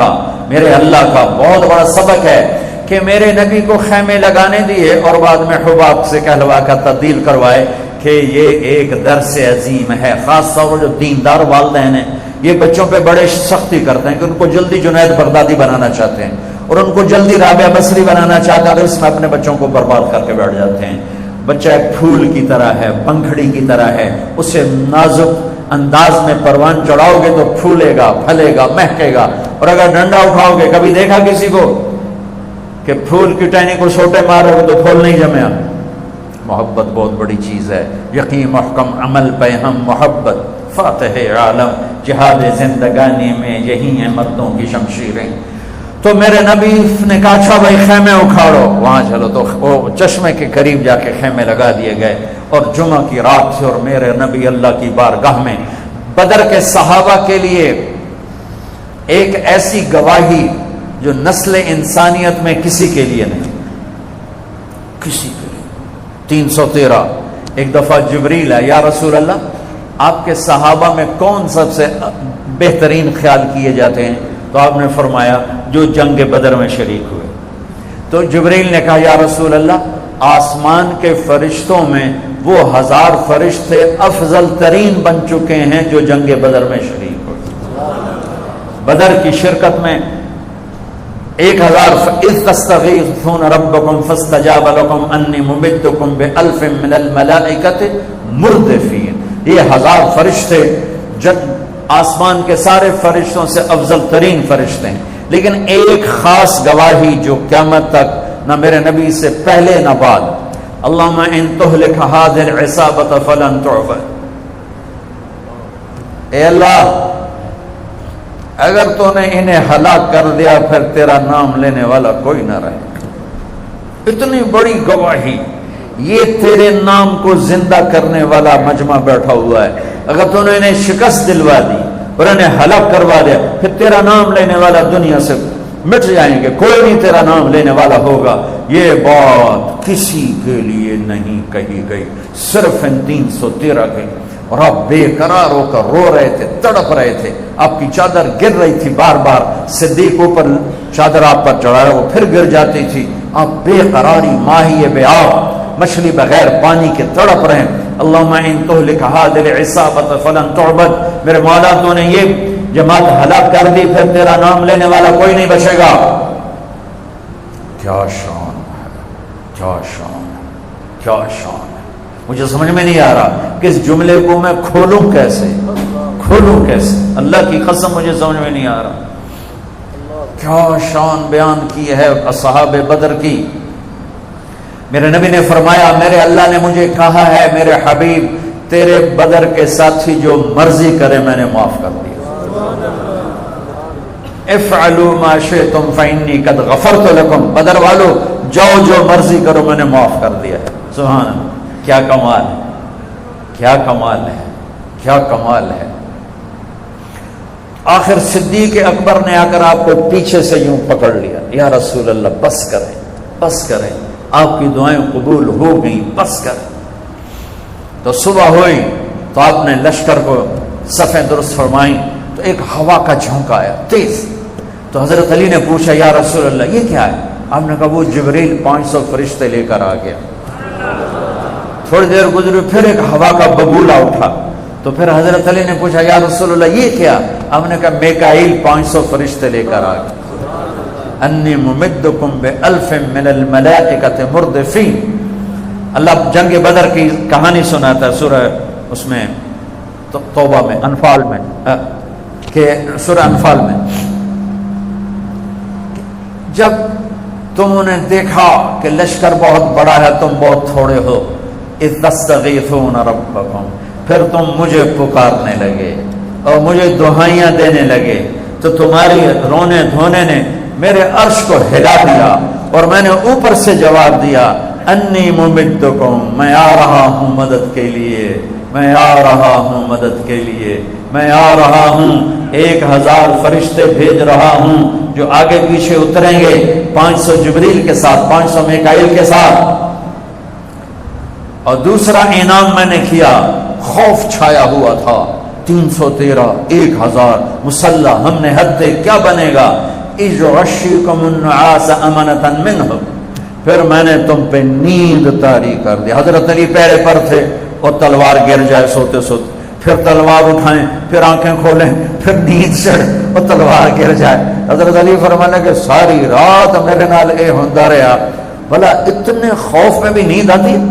کا بہت بڑا سبق ہے کہ میرے نبی کو خیمے لگانے دیے اور بعد میں حباب سے کہلوا کر تبدیل کروائے کہ یہ ایک درس عظیم ہے۔ خاص طور پر جو دیندار والدین ہیں یہ بچوں پہ بڑے سختی کرتے ہیں کہ ان کو جلدی جنید بغدادی بنانا چاہتے ہیں اور ان کو جلدی رابعہ بصری بنانا چاہتے ہیں، اور اس میں اپنے بچوں کو برباد کر کے بیٹھ جاتے ہیں۔ بچہ ایک پھول کی طرح ہے، پنکھڑی کی طرح ہے، اسے نازک انداز میں پروان چڑھاؤ گے تو پھولے گا، پھلے گا، مہکے گا، اور اگر ڈنڈا اٹھاؤ گے، کبھی دیکھا کسی کو کہ پھول کی ٹہنی کو سوٹے مارو گے تو پھول نہیں جمیا؟ محبت بہت بڑی چیز ہے، یقین محکم عمل پہ ہم محبت، فاتح عالم جہاد زندگانی میں یہی ہیں مردوں کی شمشیریں۔ تو میرے نبی نے کہا اچھا بھائی خیمے اکھاڑو، وہاں چلو، تو وہ چشمے کے قریب جا کے خیمے لگا دیے گئے، اور جمعہ کی رات تھی اور میرے نبی اللہ کی بارگاہ میں بدر کے صحابہ کے لیے ایک ایسی گواہی جو نسل انسانیت میں کسی کے لیے نہیں، کسی کے لیے۔ 313 ایک دفعہ جبریل ہے، یا رسول اللہ آپ کے صحابہ میں کون سب سے بہترین خیال کیے جاتے ہیں؟ تو آپ نے فرمایا جو جنگ بدر میں شریک ہوئے۔ تو جبریل نے کہا یا رسول اللہ آسمان کے فرشتوں میں وہ 1000 فرشتے افضل ترین بن چکے ہیں جو جنگ بدر میں شریک ہوئے۔ بدر کی شرکت میں 1000 اذ تستغیثون ربکم فاستجاب لکم انی ممدکم بألف من الملائکۃ مردفین۔ یہ 1000 فرشتے آسمان کے سارے فرشتوں سے افضل ترین فرشتے ہیں، لیکن ایک خاص گواہی جو قیامت تک نہ میرے نبی سے پہلے نہ بعد، اللہم ان تہلک ہذہ العصابۃ فلن تعبد۔ اے اللہ اگر تو نے انہیں ہلاک کر دیا پھر تیرا نام لینے والا کوئی نہ رہے۔ اتنی بڑی گواہی، یہ تیرے نام کو زندہ کرنے والا مجمع بیٹھا ہوا ہے، اگر تو نے انہیں شکست دلوا دی اور انہیں ہلاک کروا دیا پھر تیرا نام لینے والا دنیا سے مٹ جائیں گے، کوئی نہیں تیرا نام لینے والا ہوگا۔ یہ بات کسی کے لیے نہیں کہی گئی، صرف ان 313 کے۔ اور آپ بے قرار ہو کر رو رہے تھے، تڑپ رہے تھے، آپ کی چادر گر رہی تھی بار بار، صدیق اوپر چادر آپ پر چڑھایا وہ پھر گر جاتی تھی، آپ بے قراری ماہی بے آب مچھلی بغیر پانی کے تڑپ رہے ہیں۔ اللہم ان تہلک ہذہ العصابۃ فلن تعبد، میرے مولا تو نے یہ جماعت ہلاک کر دی پھر تیرا نام لینے والا کوئی نہیں بچے گا۔ کیا شان ہے، کیا شان ہے، کیا شان ہے۔ مجھے سمجھ میں نہیں آ رہا کہ اس جملے کو میں کھولوں کیسے، اللہ کی قسم مجھے سمجھ میں نہیں آ رہا۔ کیا شان بیان کی ہے اصحاب بدر کی۔ میرے نبی نے فرمایا میرے اللہ نے مجھے کہا ہے میرے حبیب تیرے بدر کے ساتھی جو مرضی کرے میں نے معاف کر دیا۔ افعلوا ما شئتم فإنی قد غفرت لکم، بدر والو جاؤ جو مرضی کرو میں نے معاف کر دیا ہے۔ سبحان اللہ، کیا کمال ہے، کیا کمال ہے، کیا کمال ہے۔ آخر صدیق اکبر نے آ کر آپ کو پیچھے سے یوں پکڑ لیا، یا رسول اللہ بس کریں، بس کریں، آپ کی دعائیں قبول ہو گئیں، بس کریں۔ تو صبح ہوئی تو آپ نے لشکر کو صفیں درست فرمائیں تو ایک ہوا کا جھونکا آیا تیز، تو حضرت علی نے پوچھا یا رسول اللہ یہ کیا ہے؟ آپ نے کہا وہ جبریل 500 فرشتے لے کر آ گیا۔ تھوڑی دیر گزری پھر ایک ہوا کا بگولا اٹھا، تو پھر حضرت علی نے پوچھا یا رسول اللہ یہ کیا؟ آپ نے کہا میکائیل 500 فرشتے لے کر آ گیا۔ انی ممدکم بألف من الملائکۃ مردفین۔ اللہ جنگ بدر کی کہانی سناتا ہے سورہ اس میں توبہ میں، انفال میں، کہ سورہ انفال میں جب تم نے دیکھا کہ لشکر بہت بڑا ہے تم بہت تھوڑے ہو، اذ تستغیثون ربکم، پھر تم مجھے پکارنے لگے اور مجھے دعائیاں دینے لگے، تو تمہاری رونے دھونے نے میرے عرش کو ہلا دیا اور میں نے اوپر سے جواب دیا انی ممدکم، میں آ رہا ہوں مدد کے لیے، میں آ رہا ہوں مدد کے لیے، میں آ رہا ہوں، 1000 فرشتے بھیج رہا ہوں جو آگے پیچھے اتریں گے، 500 جبریل کے ساتھ، 500 میکائیل کے ساتھ۔ اور دوسرا انعام میں نے کیا، خوف چھایا ہوا تھا، 313 1000 مسلح، ہم نے حد دے، کیا بنے گا؟ اِذْ غَشِّيكُمُ النُّعَاسَ أَمَنَةً مِّنْهُ، پھر میں نے تم پہ نیند طاری کر دی۔ حضرت علی پیرے پر تھے اور تلوار گر جائے سوتے سوتے، پھر تلوار اٹھائیں، پھر آنکھیں کھولیں، پھر نیند چڑھ اور تلوار گر جائے۔ حضرت علی فرمانے کہ ساری رات میرے نال اے ہوندا رہا، بھلا اتنے خوف میں بھی نیند آتی ہے؟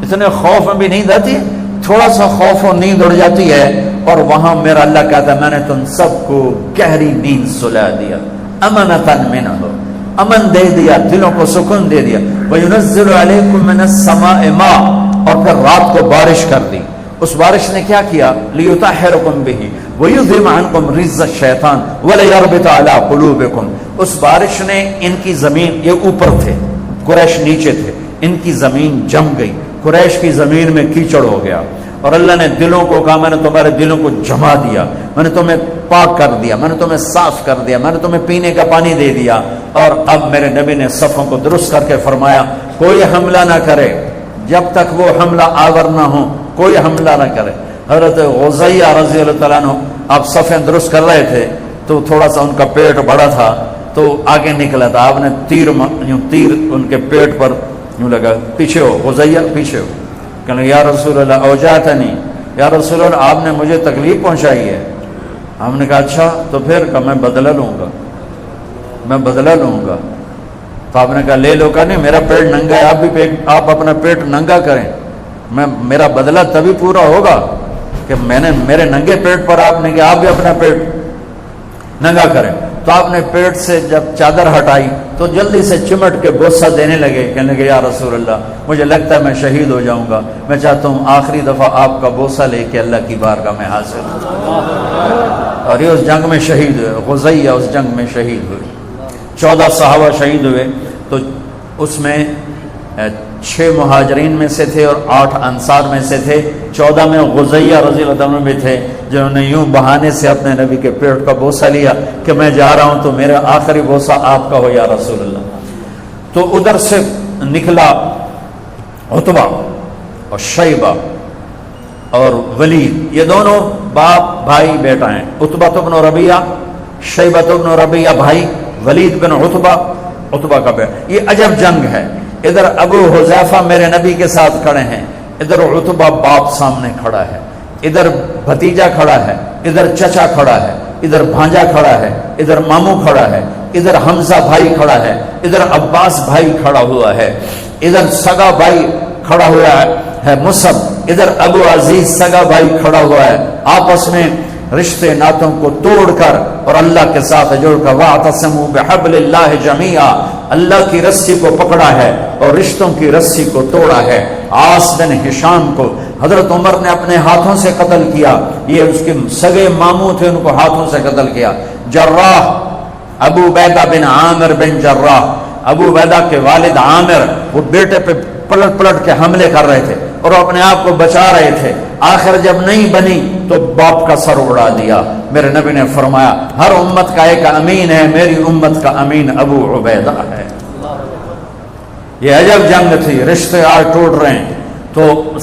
اتنے خوف میں بھی نیند آتی ہے؟ تھوڑا سا خوف اور نیند اڑ جاتی ہے، اور وہاں میرا اللہ کہتا ہے میں نے تم سب کو گہری نیند سلا دیا، امنتن منہ، امن دے دیا، دلوں کو سکون دے دیا۔ وَيُنَزِّلُ عَلَيْكُم مِّنَ السَّمَاءِ مَاءً، اور پھر رات کو بارش کر دی۔ اس بارش نے کیا کیا؟ لِيُطَهِّرَكُم بِهِ وَيُذْهِبَ عَنكُم رِجْزَ الشَّيْطَانِ وَلِيَرْبِطَ عَلَىٰ قُلُوبِكُم۔ اس بارش نے ان کی زمین، یہ اوپر تھے، قریش نیچے تھے، ان کی زمین جم گئی، قریش کی زمین میں کیچڑ ہو گیا، اور اللہ نے دلوں کو کہا میں نے تمہارے دلوں کو جما دیا، میں نے تمہیں پاک کر دیا، میں نے تمہیں صاف کر دیا، میں نے تمہیں پینے کا پانی دے دیا۔ اور اب میرے نبی نے صفوں کو درست کر کے فرمایا کوئی حملہ نہ کرے جب تک وہ حملہ آور نہ ہو، کوئی حملہ نہ کرے۔ حضرت غزیہ رضی اللہ تعالیٰ عنہ آپ صفیں درست کر رہے تھے تو تھوڑا سا ان کا پیٹ بڑا تھا تو آگے نکلا تھا، آپ نے تیر ان کے پیٹ پر یوں لگا، پیچھے ہو غزیہ، پیچھے ہو۔ کہنے یا رسول اللہ اوجعتنی، یا رسول اللہ آپ نے مجھے تکلیف پہنچائی ہے۔ ہم نے کہا اچھا، تو پھر کہا میں بدلہ لوں گا، میں بدلہ لوں گا۔ تو آپ نے کہا لے لو، کہا نہیں میرا پیٹ ننگا ہے، آپ اپنا پیٹ ننگا کریں، میرا بدلہ تبھی پورا ہوگا کہ میں نے میرے ننگے پیٹ پر آپ نے کہا آپ بھی اپنا پیٹ ننگا کریں۔ تو آپ نے پیٹ سے جب چادر ہٹائی تو جلدی سے چمٹ کے بوسہ دینے لگے، کہنے لگے یا رسول اللہ مجھے لگتا ہے میں شہید ہو جاؤں گا، میں چاہتا ہوں آخری دفعہ آپ کا بوسہ لے کے اللہ کی بارگاہ میں حاضر ہوں۔ اور یہ اس جنگ میں شہید ہوئے، غزیہ اس جنگ میں شہید ہوئے۔ 14 صحابہ شہید ہوئے، تو اس میں 6 مہاجرین میں سے تھے اور 8 انصار میں سے تھے۔ 14 میں غزیہ رضی اللہ عنہ بھی تھے جنہوں نے یوں بہانے سے اپنے نبی کے پیٹ کا بوسہ لیا کہ میں جا رہا ہوں تو میرا آخری بوسہ آپ کا ہو یا رسول اللہ۔ تو ادھر سے نکلا عتبہ اور شیبہ اور ولید، یہ دونوں باپ بھائی بیٹا ہیں، عتبہ بن ربیعہ، شیبہ بن ربیعہ بھائی، ولید بن عتبہ کا بیٹا۔ یہ عجب جنگ ہے، ادھر ابو حذیفہ میرے نبی کے ساتھ کھڑے ہیں، ادھر عتبہ باپ سامنے کھڑا ہے، ادھر بھتیجا کھڑا ہے، ادھر چچا کھڑا ہے، ادھر بھانجا کھڑا ہے، ادھر ماموں کھڑا ہے، ادھر حمزہ بھائی کھڑا ہے، ادھر عباس بھائی کھڑا ہوا ہے، ادھر سگا بھائی کھڑا ہوا ہے مصعب، ادھر ابو عزیز سگا بھائی کھڑا ہوا ہے، آپس میں رشتے ناتوں کو توڑ کر اور اللہ کے ساتھ جوڑ کر وَاعْتَصِمُوا بِحَبْلِ اللَّهِ جَمِيعًا، اللہ کی رسی کو پکڑا ہے اور رشتوں کی رسی کو توڑا ہے۔ عاص بن ہشام کو حضرت عمر نے اپنے ہاتھوں سے قتل کیا، یہ اس کے سگے ماموں تھے، ان کو ہاتھوں سے قتل کیا۔ جراح ابو عبیدہ بن عامر بن جراح، ابو عبیدہ کے والد عامر وہ بیٹے پہ پلٹ پلٹ کے حملے کر رہے تھے اور اپنے آپ کو بچا رہے تھے، آخر جب نہیں بنی تو باپ کا سر اڑا دیا۔ میرے نبی نے فرمایا ہر امت کا ایک امین ہے، میری امت کا امین ابو عبیدہ ہے۔ یہ عجب جنگ تھی، رشتے آج ٹوٹ رہے ہیں۔ تو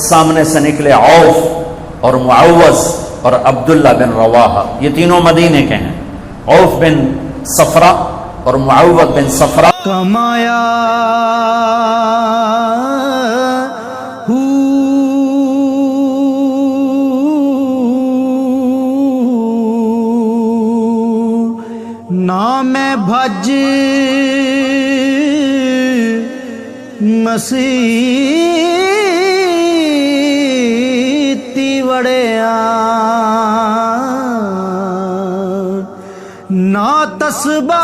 سامنے سے نکلے عوف اور معوذ اور عبداللہ بن رواحہ، یہ تینوں مدینے کے ہیں، عوف بن صفرہ اور معوذ بن صفرہ۔ کمایا نہ میں بھج مسیتی وڑیا نہ تسبہ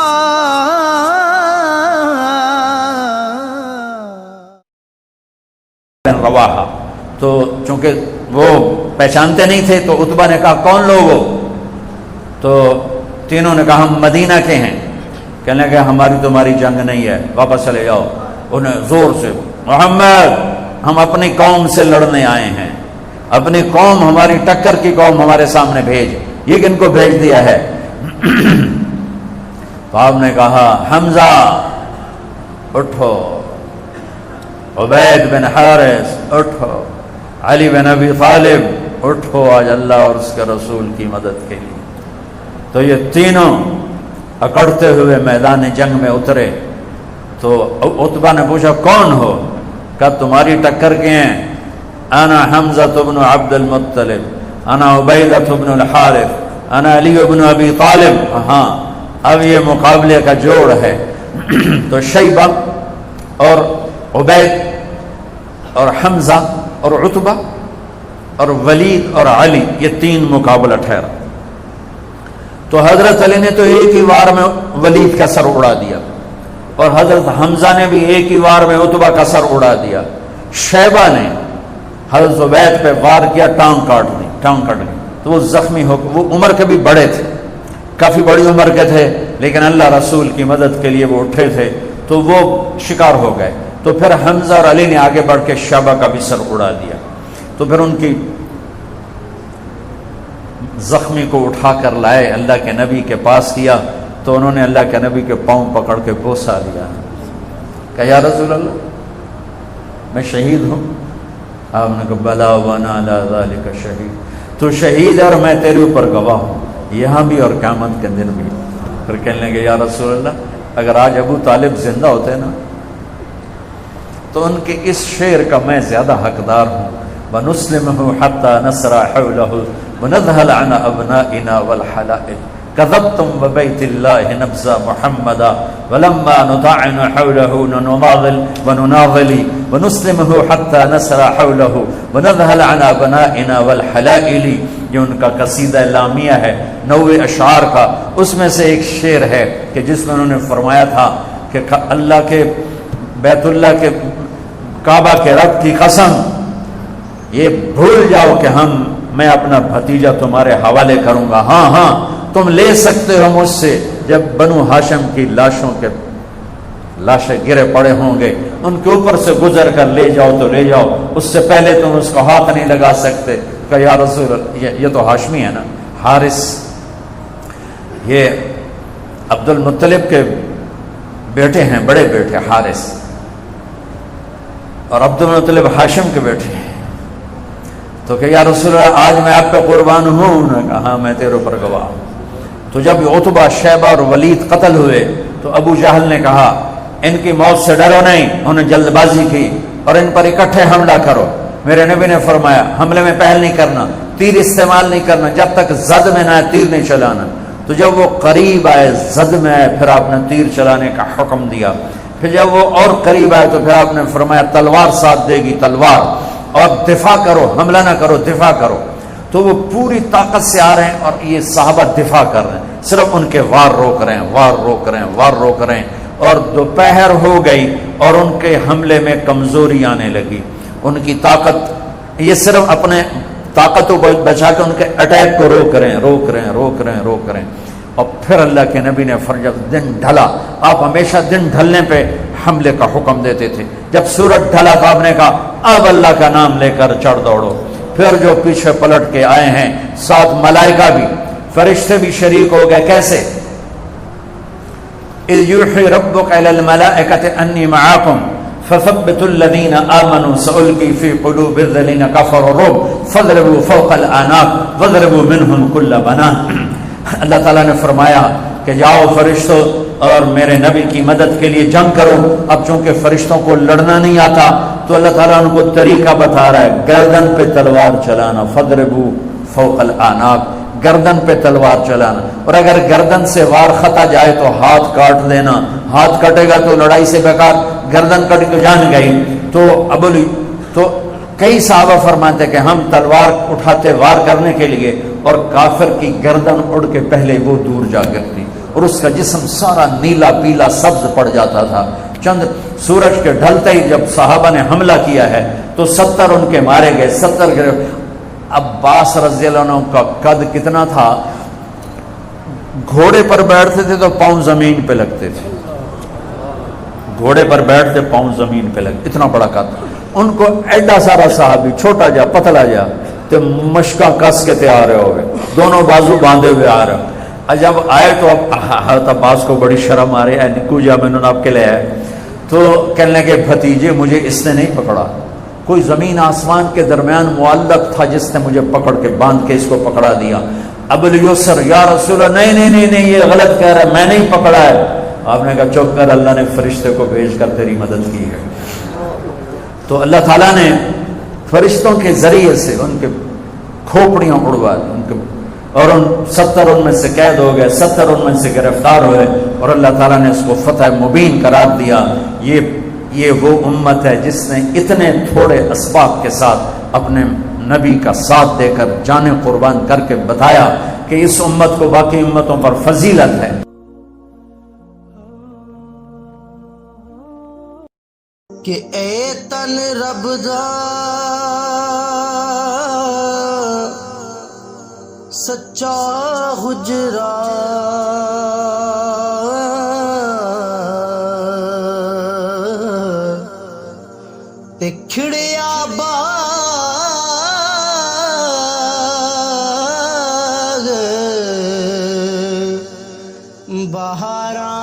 رواحہ۔ تو چونکہ وہ پہچانتے نہیں تھے تو عتبہ نے کہا کون لوگ ہو؟ تو تینوں نے کہا ہم مدینہ کے ہیں۔ کہنے لگے ہماری تمہاری جنگ نہیں ہے، واپس چلے جاؤ۔ انہیں زور سے محمد ہم اپنی قوم سے لڑنے آئے ہیں، اپنی قوم ہماری ٹکر کی قوم ہمارے سامنے بھیج، یہ کن کو بھیج دیا ہے؟ تو آپ نے کہا حمزہ اٹھو، عبید بن حارث اٹھو، علی بن ابی طالب اٹھو، آج اللہ اور اس کے رسول کی مدد کے لیے۔ تو یہ تینوں اکڑتے ہوئے میدان جنگ میں اترے۔ تو عتبہ نے پوچھا کون ہو؟ کہا تمہاری ٹکر کے ہیں، انا حمزہ بن عبد المطلب، انا عبیدہ بن الحارث، انا علی بن ابی طالب۔ ہاں اب یہ مقابلے کا جوڑ ہے۔ تو شیبہ اور عبید اور حمزہ اور عتبہ اور ولید اور علی، یہ تین مقابلہ ٹھہرا۔ تو حضرت علی نے تو ایک ہی وار میں ولید کا سر اڑا دیا، اور حضرت حمزہ نے بھی ایک ہی وار میں عتبہ کا سر اڑا دیا۔ شیبہ نے حضرت عبید پہ وار کیا، ٹانگ کٹ گئی۔ تو وہ زخمی ہو، وہ عمر کے بھی بڑے تھے، کافی بڑی عمر کے تھے، لیکن اللہ رسول کی مدد کے لیے وہ اٹھے تھے، تو وہ شکار ہو گئے۔ تو پھر حمزہ اور علی نے آگے بڑھ کے شیبہ کا بھی سر اڑا دیا۔ تو پھر ان کی زخمی کو اٹھا کر لائے، اللہ کے نبی کے پاس کیا، تو انہوں نے اللہ کے نبی کے پاؤں پکڑ کے بوسہ لیا، کہا یا رسول اللہ میں شہید ہوں؟ آپ نے کہا بلا وانا علی ذالک شہید، تو شہید ہے اور میں تیرے اوپر گواہ ہوں، یہاں بھی اور قیامت کے دن بھی۔ پھر کہنے لگے یا رسول اللہ اگر آج ابو طالب زندہ ہوتے نا تو ان کے اس شعر کا میں زیادہ حقدار ہوں، وَنُسْلِمُهُ حَتَّى نَسْرَى حَوْلَهُ وَنَذْهَلَ عَنَ أَبْنَائِنَا وَالْحَلَائِلِ كَذَبْتُمْ وَبَيْتِ اللَّهِ نَبْزَ مُحَمَّدًا وَلَمَّا نُطَعِنُ حَوْلَهُ وَنُنَاظِلِ وَنُسْلِمُهُ حَتَّى نَسْرَى حَوْلَهُ وَنَذْهَلَ عَنَ أَبْنَائِنَا وَالْحَلَائِلِ۔ یہ ان کا قصیدہ لامیہ ہے، 90 اشعار کا۔ اس میں سے ایک شعر ہے کہ جس میں انہوں نے فرمایا تھا کہ اللہ کے بیت اللہ کے کعبہ کے رب کی قسم یہ بھول جاؤ کہ میں اپنا بھتیجا تمہارے حوالے کروں گا، ہاں تم لے سکتے ہو مجھ سے، جب بنو ہاشم کی لاشیں گرے پڑے ہوں گے ان کے اوپر سے گزر کر لے جاؤ تو لے جاؤ، اس سے پہلے تم اس کو ہاتھ نہیں لگا سکتے۔ کہ یا رسول یہ تو ہاشمی ہے نا، حارث، یہ عبد المطلب کے بیٹے ہیں، بڑے بیٹے حارث، اور عبد المطلب ہاشم کے بیٹے ہیں۔ تو کہ یا رسول اللہ آج میں آپ پہ قربان ہوں؟ نے کہا ہاں میں تیرے اوپر گواہ ہوں۔ تو جب عتبہ، شیبہ اور ولید قتل ہوئے تو ابو جہل نے کہا ان کی موت سے ڈرو نہیں، انہوں نے جلد بازی کی اور ان پر اکٹھے حملہ کرو۔ میرے نبی نے فرمایا حملے میں پہل نہیں کرنا، تیر استعمال نہیں کرنا، جب تک زد میں نہ آئے تیر نہیں چلانا۔ تو جب وہ قریب آئے، زد میں آئے، پھر آپ نے تیر چلانے کا حکم دیا۔ پھر جب وہ اور قریب آئے تو پھر آپ نے فرمایا تلوار ساتھ دے گی، تلوار، اور دفاع کرو، حملہ نہ کرو، دفاع کرو۔ تو وہ پوری طاقت سے آ رہے ہیں اور یہ صحابہ دفاع کر رہے ہیں، صرف ان کے وار روک رہے ہیں، وار روک رہے ہیں، وار روک رہے ہیں۔ اور دوپہر ہو گئی اور ان کے حملے میں کمزوری آنے لگی، ان کی طاقت، یہ صرف اپنے طاقت کو بچا کے ان کے اٹیک کو روک رہے ہیں۔ اور پھر اللہ کے نبی نے جب دن ڈھلا، آپ ہمیشہ دن ڈھلنے پہ حملے کا حکم دیتے تھے، جب سورج ڈھلا تو آپ نے کہا اب اللہ کا نام لے کر چڑھ دوڑو۔ پھر جو پیچھے پلٹ کے آئے ہیں، ساتھ ملائکہ بھی، فرشتے بھی شریک ہو گئے۔ کیسے؟ اذ یوحی ربک الی الملائکۃ انی معکم فثبتوا الذین آمنوا سألقی فی قلوب الذین کفروا الرعب فاضربوا فوق الاعناق واضربوا منهم کل بنان۔ اللہ تعالیٰ نے فرمایا کہ جاؤ فرشتوں اور میرے نبی کی مدد کے لیے جنگ کرو۔ اب چونکہ فرشتوں کو لڑنا نہیں آتا تو اللہ تعالیٰ ان کو طریقہ بتا رہا ہے، گردن پہ تلوار چلانا، فضربوا فوق الاعناق، گردن پہ تلوار چلانا، اور اگر گردن سے وار خطا جائے تو ہاتھ کاٹ دینا، ہاتھ کٹے گا تو لڑائی سے بیکار، گردن کٹ تو جان گئی۔ تو کئی صحابہ فرماتے کہ ہم تلوار اٹھاتے وار کرنے کے لیے، اور کافر کی گردن اڑ کے پہلے وہ دور جا گرتی اور اس کا جسم سارا نیلا پیلا سبز پڑ جاتا تھا۔ چند سورج کے ڈھلتے ہی جب صحابہ نے حملہ کیا ہے تو 70 ان کے مارے گئے، 70 گئے۔ عباس رضی اللہ عنہ کا قد کتنا تھا؟ گھوڑے پر بیٹھتے تھے تو پاؤں زمین پہ لگتے تھے، گھوڑے پر بیٹھتے پاؤں زمین پہ لگتے، اتنا بڑا قد۔ ان کو ایڈا سارا صحابی، چھوٹا جا پتلا جا، تو مشکا کس کے تھے آ رہے ہو گئے، دونوں بازو باندھے ہوئے آ رہے۔ جب آئے تو اب حضرت عباس کو بڑی شرم آ رہی ہے، نکو جا میں نے آپ کے لے آئے، تو کہنے لگے بھتیجے مجھے اس نے نہیں پکڑا، کوئی زمین آسمان کے درمیان معلق تھا جس نے مجھے پکڑ کے باندھ کے اس کو پکڑا دیا۔ ابو الیسر یا رسول اللہ نہیں یہ غلط کہہ رہا ہے، میں نہیں پکڑا ہے۔ آپ نے کہا چپ کر، اللہ نے فرشتے کو بھیج کر تیری مدد کی ہے۔ تو اللہ تعالیٰ نے فرشتوں کے ذریعے سے ان کے کھوپڑیاں اڑوا دی، ان کے اور 70 ان میں سے قید ہو گئے، 70 ان میں سے گرفتار ہوئے، اور اللہ تعالیٰ نے اس کو فتح مبین قرار دیا۔ یہ وہ امت ہے جس نے اتنے تھوڑے اسباب کے ساتھ اپنے نبی کا ساتھ دے کر جانیں قربان کر کے بتایا کہ اس امت کو باقی امتوں پر فضیلت ہے۔ کہ اے تن رب دا سچا حجرا، تے کھڑیا باغ بہاراں